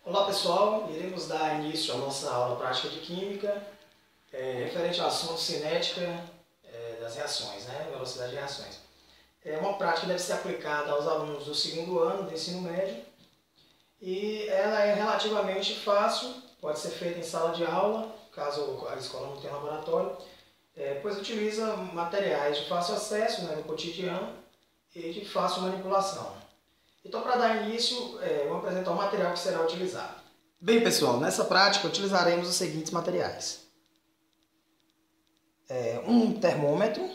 Olá pessoal, iremos dar início à nossa aula prática de Química referente ao assunto cinética das reações, velocidade de reações. É uma prática que deve ser aplicada aos alunos do segundo ano do ensino médio e ela é relativamente fácil, pode ser feita em sala de aula, caso a escola não tenha laboratório, pois utiliza materiais de fácil acesso no cotidiano e de fácil manipulação. Então, para dar início, vou apresentar o material que será utilizado. Bem, pessoal, nessa prática utilizaremos os seguintes materiais. Um termômetro,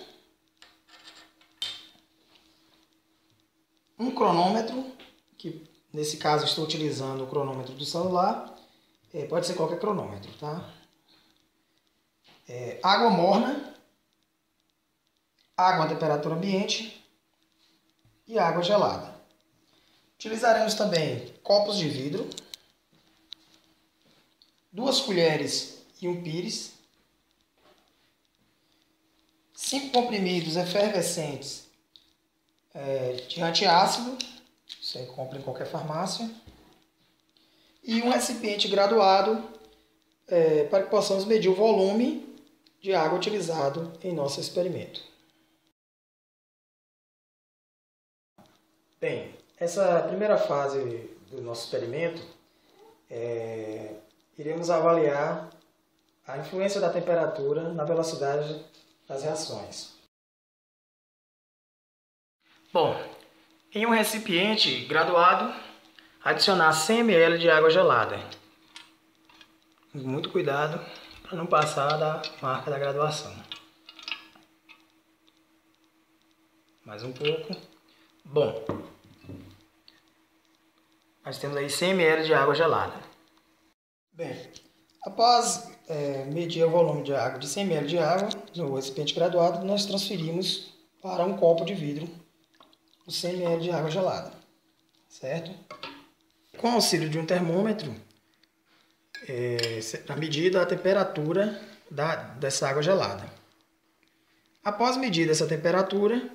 um cronômetro, que nesse caso estou utilizando o cronômetro do celular, pode ser qualquer cronômetro, tá? Água morna, água a temperatura ambiente e água gelada. Utilizaremos também copos de vidro, 2 colheres e um pires, 5 comprimidos efervescentes de antiácido, você compra em qualquer farmácia, e um recipiente graduado para que possamos medir o volume de água utilizado em nosso experimento. Bem, essa primeira fase do nosso experimento, iremos avaliar a influência da temperatura na velocidade das reações. Bom, em um recipiente graduado, adicionar 100 ml de água gelada. Muito cuidado para não passar da marca da graduação. Mais um pouco. Bom, nós temos aí 100 ml de água gelada. Bem, após medir o volume de água de 100 ml de água no recipiente graduado, nós transferimos para um copo de vidro os 100 ml de água gelada, certo? Com o auxílio de um termômetro, a medida da temperatura dessa água gelada. Após medir essa temperatura,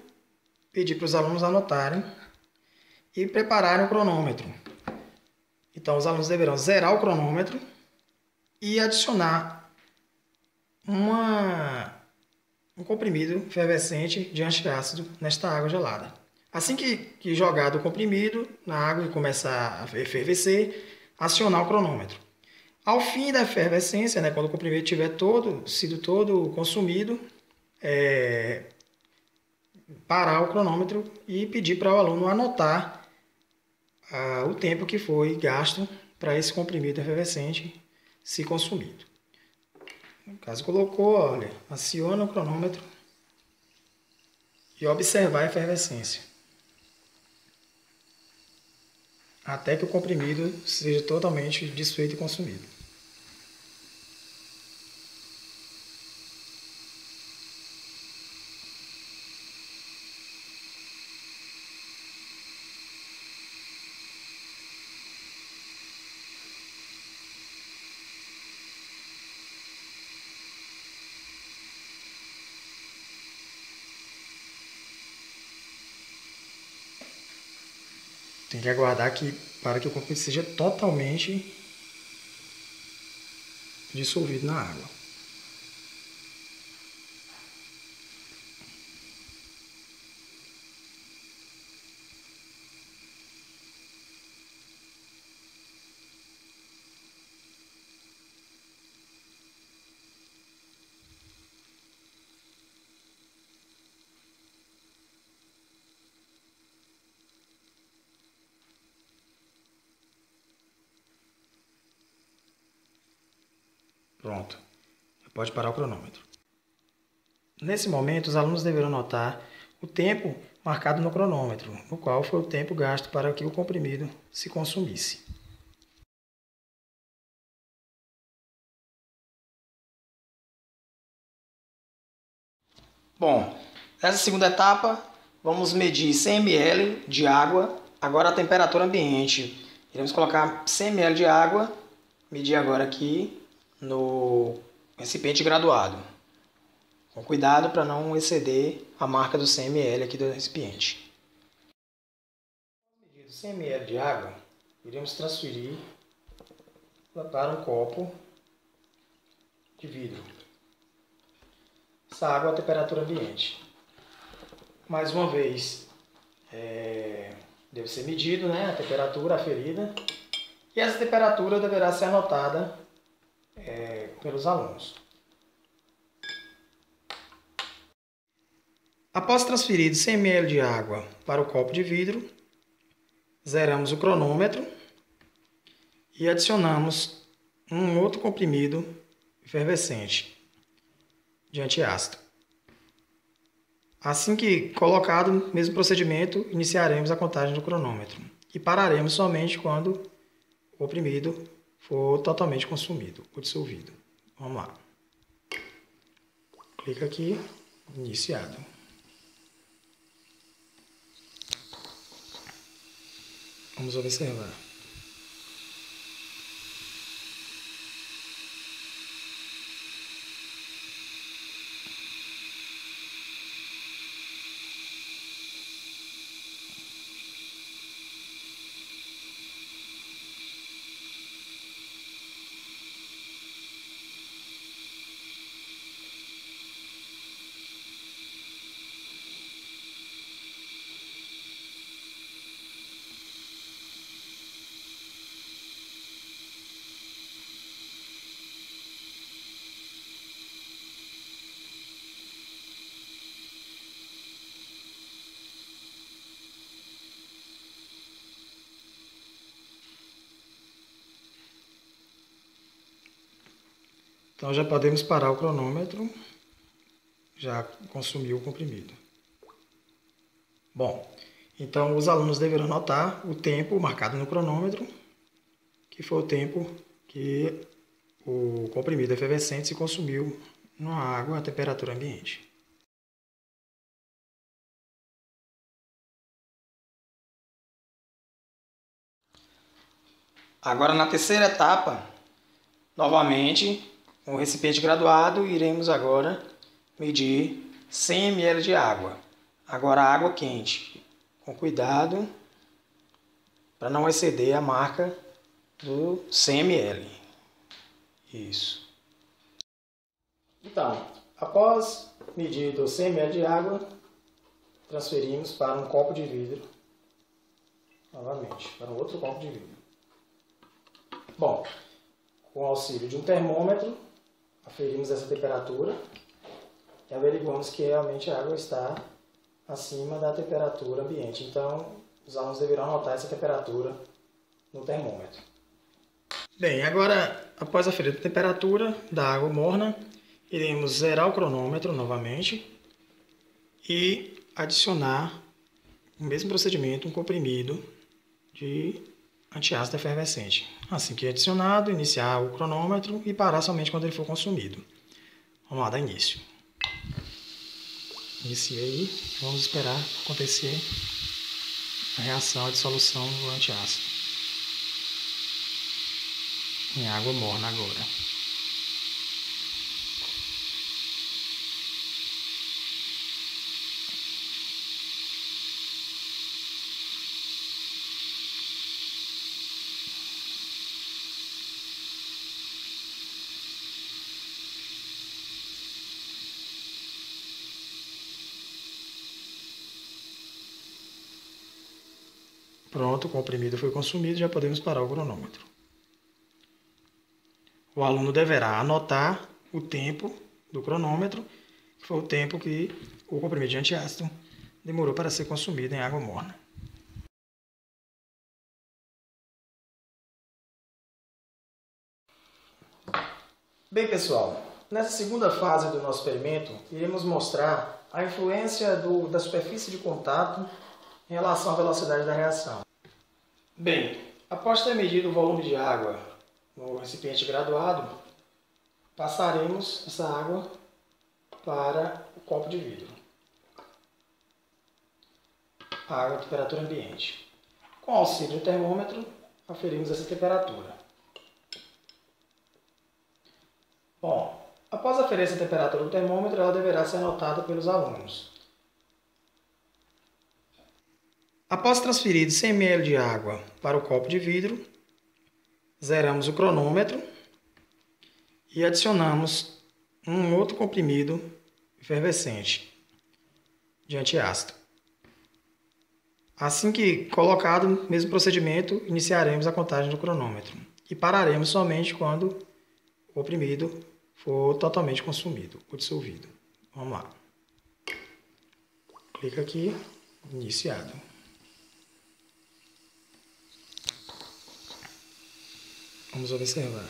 pedir para os alunos anotarem e prepararem o cronômetro. Então, os alunos deverão zerar o cronômetro e adicionar um comprimido efervescente de antiácido nesta água gelada. Assim que jogado o comprimido na água e começar a efervescer, acionar o cronômetro. Ao fim da efervescência, quando o comprimido tiver sido todo consumido, parar o cronômetro e pedir para o aluno anotar o tempo que foi gasto para esse comprimido efervescente ser consumido. No caso, colocou, olha, aciona o cronômetro e observar a efervescência até que o comprimido seja totalmente desfeito e consumido. Tem que aguardar para que o comprimido seja totalmente dissolvido na água. Pronto, pode parar o cronômetro. Nesse momento, os alunos deverão notar o tempo marcado no cronômetro, no qual foi o tempo gasto para que o comprimido se consumisse. Bom, nessa segunda etapa, vamos medir 100 ml de água, agora a temperatura ambiente. Iremos colocar 100 ml de água, medir agora aqui no recipiente graduado. Com cuidado para não exceder a marca do 100 ml aqui do recipiente. Medido 100 ml de água, iremos transferir para um copo de vidro. Essa água é a temperatura ambiente. Mais uma vez, deve ser medido, né, a temperatura aferida. E essa temperatura deverá ser anotada pelos alunos. Após transferido 100 ml de água para o copo de vidro, zeramos o cronômetro e adicionamos um outro comprimido efervescente de antiácido. Assim que colocado, mesmo procedimento, iniciaremos a contagem do cronômetro e pararemos somente quando o comprimido for totalmente consumido ou dissolvido. Vamos lá. Clica aqui, iniciado. Vamos observar. Então já podemos parar o cronômetro, já consumiu o comprimido. Bom, então os alunos deverão anotar o tempo marcado no cronômetro, que foi o tempo que o comprimido efervescente se consumiu na água a temperatura ambiente. Agora na terceira etapa, novamente, com o recipiente graduado, iremos agora medir 100 ml de água. Agora água quente, com cuidado para não exceder a marca do 100 ml. Isso. Então, após medido 100 ml de água, transferimos para um copo de vidro, novamente, para um outro copo de vidro. Bom, com o auxílio de um termômetro, aferimos essa temperatura e averiguamos que realmente a água está acima da temperatura ambiente. Então, os alunos deverão anotar essa temperatura no termômetro. Bem, agora, após aferir a temperatura da água morna, iremos zerar o cronômetro novamente e adicionar o mesmo procedimento, um comprimido de antiácido efervescente. Assim que adicionado, iniciar o cronômetro e parar somente quando ele for consumido. Vamos lá, dar início. Iniciei aí, vamos esperar acontecer a reação, a dissolução do antiácido em água morna agora. Pronto, o comprimido foi consumido, já podemos parar o cronômetro. O aluno deverá anotar o tempo do cronômetro, que foi o tempo que o comprimido de antiácido demorou para ser consumido em água morna. Bem, pessoal, nessa segunda fase do nosso experimento, iremos mostrar a influência da superfície de contato em relação à velocidade da reação. Bem, após ter medido o volume de água no recipiente graduado, passaremos essa água para o copo de vidro. Água a temperatura ambiente. Com auxílio do termômetro, aferimos essa temperatura. Bom, após aferir essa temperatura do termômetro, ela deverá ser anotada pelos alunos. Após transferido 100 ml de água para o copo de vidro, zeramos o cronômetro e adicionamos um outro comprimido efervescente de antiácido. Assim que colocado, mesmo procedimento, iniciaremos a contagem do cronômetro e pararemos somente quando o comprimido for totalmente consumido ou dissolvido. Vamos lá. Clica aqui, iniciado. Vamos observar.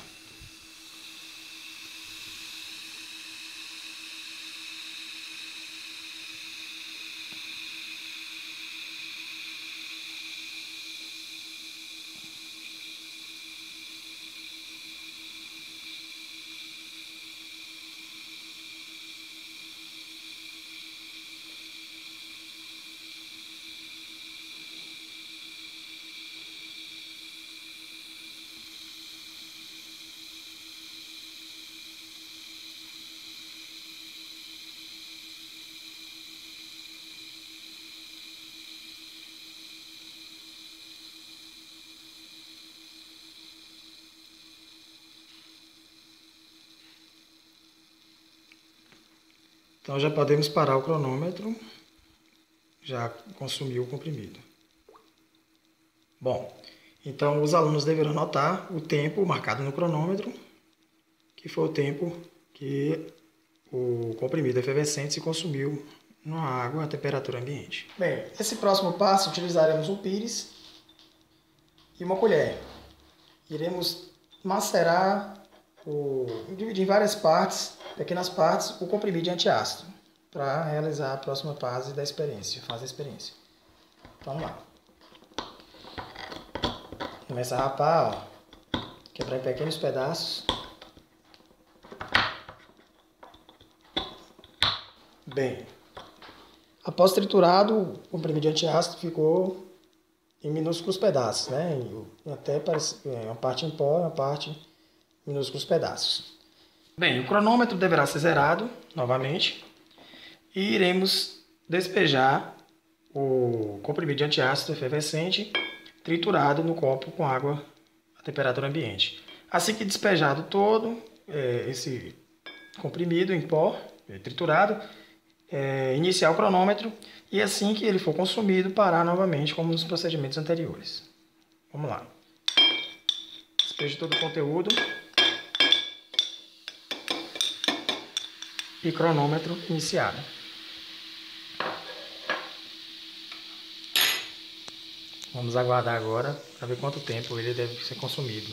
Então já podemos parar o cronômetro, já consumiu o comprimido. Bom, então os alunos deverão anotar o tempo marcado no cronômetro, que foi o tempo que o comprimido efervescente se consumiu na água a temperatura ambiente. Bem, esse próximo passo utilizaremos um pires e uma colher. Iremos macerar, dividir em várias partes, pequenas partes, o comprimido de antiácido para realizar a próxima fase da experiência. Então, vamos lá. Começa a rapar, ó, quebrar em pequenos pedaços. Bem, após triturado, o comprimido de antiácido ficou em minúsculos pedaços, né? Até uma parte em pó e uma parte em minúsculos pedaços. Bem, o cronômetro deverá ser zerado novamente e iremos despejar o comprimido de antiácido efervescente triturado no copo com água a temperatura ambiente. Assim que despejado todo esse comprimido em pó triturado, iniciar o cronômetro e assim que ele for consumido, parar novamente como nos procedimentos anteriores. Vamos lá. Despeje todo o conteúdo. E cronômetro iniciado. Vamos aguardar agora para ver quanto tempo ele deve ser consumido.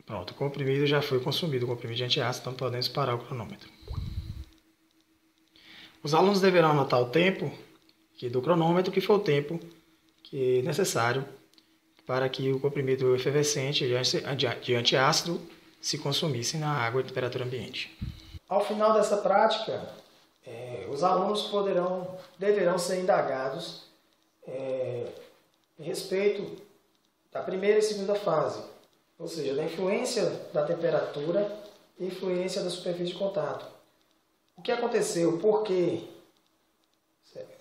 Pronto, o comprimido já foi consumido, o comprimido de antiácido, então podemos parar o cronômetro. Os alunos deverão anotar o tempo do cronômetro, que foi o tempo necessário para que o comprimido efervescente de antiácido se consumisse na água a temperatura ambiente. Ao final dessa prática, os alunos deverão ser indagados a respeito da primeira e segunda fase, ou seja, da influência da temperatura e influência da superfície de contato. O que aconteceu, por quê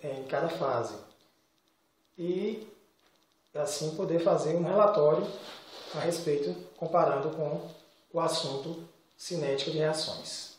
em cada fase. E assim poder fazer um relatório a respeito, comparando com o assunto cinética de reações.